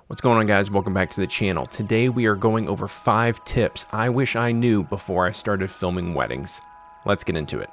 What's going on, guys? Welcome back to the channel. Today we are going over 5 tips I wish I knew before I started filming weddings. Let's get into it.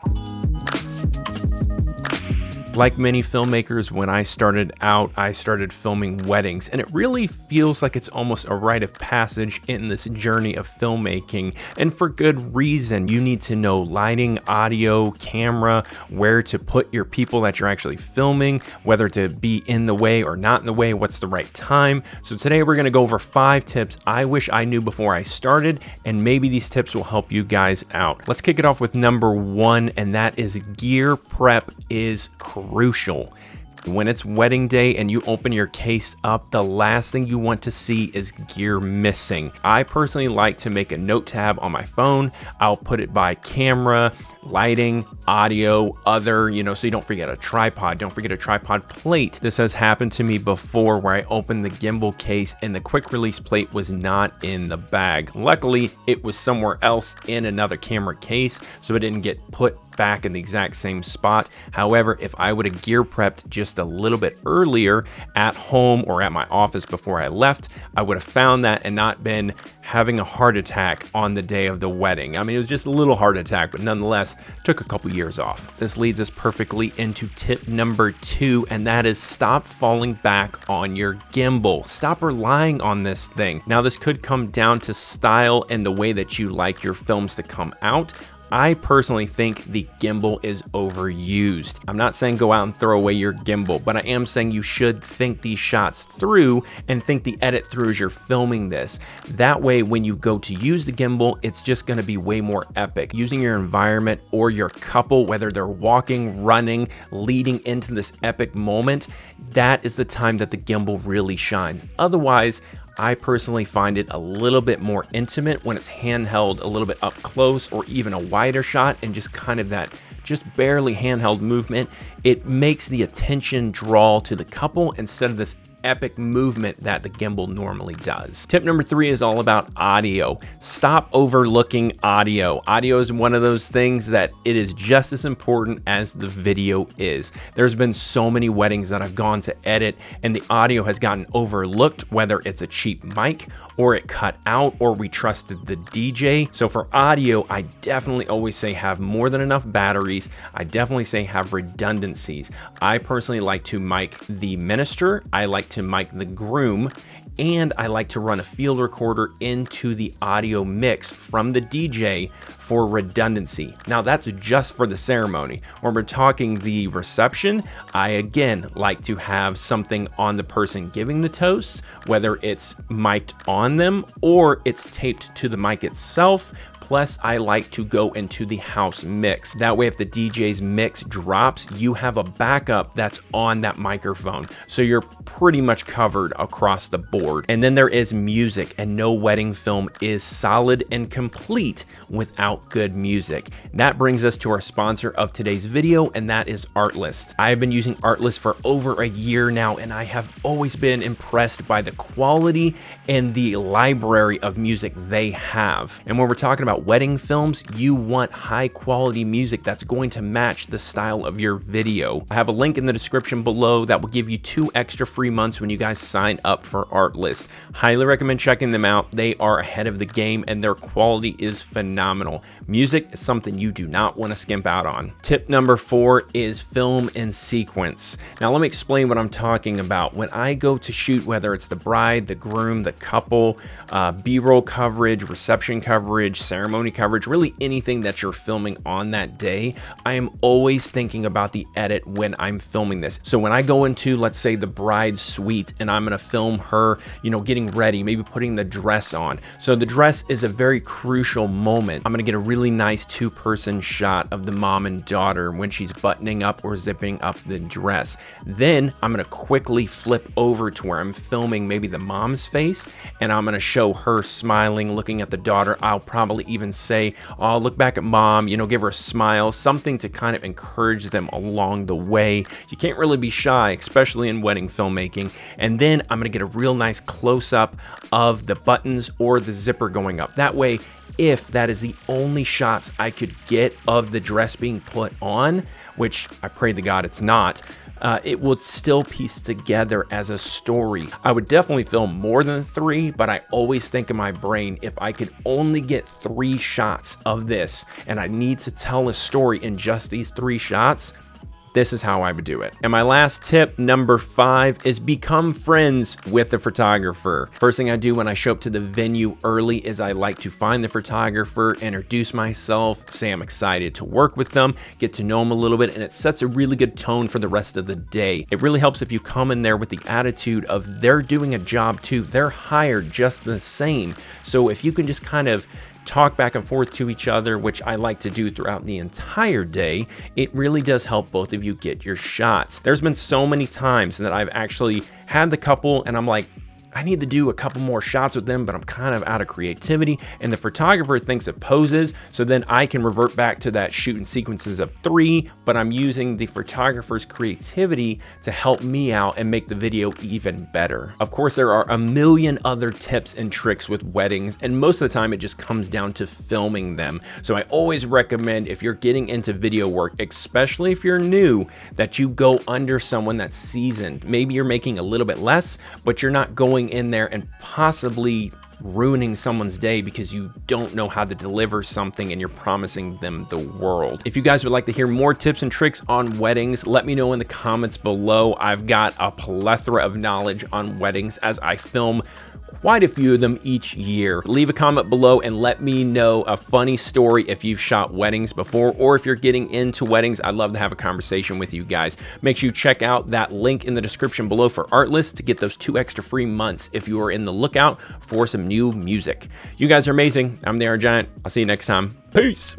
Like many filmmakers, when I started out, I started filming weddings, and it really feels like it's almost a rite of passage in this journey of filmmaking, and for good reason. You need to know lighting, audio, camera, where to put your people that you're actually filming, whether to be in the way or not in the way, what's the right time. So today we're going to go over 5 tips I wish I knew before I started, and maybe these tips will help you guys out. Let's kick it off with number 1, and that is gear prep is crucial. When it's wedding day and you open your case up, the last thing you want to see is gear missing. I personally like to make a note tab on my phone. I'll put it by camera, lighting, audio, other, so you don't forget a tripod. Don't forget a tripod plate. This has happened to me before where I opened the gimbal case and the quick release plate was not in the bag. Luckily, it was somewhere else in another camera case, so it didn't get put back in the exact same spot. However, if I would have gear prepped just a little bit earlier at home or at my office before I left, I would have found that and not been having a heart attack on the day of the wedding. I mean, it was just a little heart attack, but nonetheless, took a couple years off. This leads us perfectly into tip number 2, and that is stop falling back on your gimbal. Stop relying on this thing. Now, this could come down to style and the way that you like your films to come out. I personally think the gimbal is overused. I'm not saying go out and throw away your gimbal, but I am saying you should think these shots through and think the edit through as you're filming this. That way, when you go to use the gimbal, it's just gonna be way more epic. Using your environment or your couple, whether they're walking, running, leading into this epic moment, that is the time that the gimbal really shines. Otherwise, I personally find it a little bit more intimate when it's handheld a little bit up close or even a wider shot and just kind of that just barely handheld movement. It makes the attention draw to the couple instead of this epic movement that the gimbal normally does. Tip number 3 is all about audio. Stop overlooking audio. Audio is one of those things that it is just as important as the video is. There's been so many weddings that I've gone to edit and the audio has gotten overlooked, whether it's a cheap mic or it cut out or we trusted the DJ. So for audio, I definitely always say have more than enough batteries. I definitely say have redundancies. I personally like to mic the minister. I like to mic the groom, and I like to run a field recorder into the audio mix from the DJ for redundancy. Now that's just for the ceremony. When we're talking the reception, I again like to have something on the person giving the toast, whether it's mic'd on them or it's taped to the mic itself. Plus, I like to go into the house mix. That way, if the DJ's mix drops, you have a backup that's on that microphone. So you're pretty much covered across the board. And then there is music, and no wedding film is solid and complete without good music. That brings us to our sponsor of today's video, and that is Artlist. I have been using Artlist for over a year now, and I have always been impressed by the quality and the library of music they have. And when we're talking about wedding films, you want high quality music that's going to match the style of your video. I have a link in the description below that will give you 2 extra free months when you guys sign up for Artlist. Highly recommend checking them out. They are ahead of the game and their quality is phenomenal. Music is something you do not want to skimp out on. Tip number 4 is film in sequence. Now let me explain what I'm talking about. When I go to shoot, whether it's the bride, the groom, the couple, B-roll coverage, reception coverage, ceremony coverage, really anything that you're filming on that day, I am always thinking about the edit when I'm filming this. So when I go into, let's say, the bride's suite and I'm gonna film her, getting ready, maybe putting the dress on. So the dress is a very crucial moment. I'm gonna get a really nice 2-person shot of the mom and daughter when she's buttoning up or zipping up the dress. Then I'm gonna quickly flip over to where I'm filming maybe the mom's face and I'm gonna show her smiling, looking at the daughter. I'll probably even say, oh, look back at mom, give her a smile, something to kind of encourage them along the way. You can't really be shy, especially in wedding filmmaking. And then I'm gonna get a real nice close-up of the buttons or the zipper going up. That way, if that is the only shots I could get of the dress being put on, which I pray to God it's not, it would still piece together as a story. I would definitely film more than 3, but I always think in my brain, if I could only get 3 shots of this and I need to tell a story in just these 3 shots, this is how I would do it. And my last tip, number 5, is become friends with the photographer. First thing I do when I show up to the venue early is I like to find the photographer, introduce myself, say I'm excited to work with them, get to know them a little bit, and it sets a really good tone for the rest of the day. It really helps if you come in there with the attitude of they're doing a job too, they're hired just the same. So if you can just kind of talk back and forth to each other, which I like to do throughout the entire day, it really does help both of you get your shots. There's been so many times that I've actually had the couple and I'm like, I need to do a couple more shots with them, but I'm kind of out of creativity. And the photographer thinks it poses, so then I can revert back to that shooting sequences of 3, but I'm using the photographer's creativity to help me out and make the video even better. Of course, there are a million other tips and tricks with weddings, and most of the time it just comes down to filming them. So I always recommend, if you're getting into video work, especially if you're new, that you go under someone that's seasoned. Maybe you're making a little bit less, but you're not going in there and possibly ruining someone's day because you don't know how to deliver something and you're promising them the world. If you guys would like to hear more tips and tricks on weddings, let me know in the comments below. I've got a plethora of knowledge on weddings as I film quite a few of them each year. Leave a comment below and let me know a funny story if you've shot weddings before, or if you're getting into weddings. I'd love to have a conversation with you guys. Make sure you check out that link in the description below for Artlist to get those 2 extra free months if you are in the lookout for some new music. You guys are amazing. I'm the Iron Giant. I'll see you next time. Peace.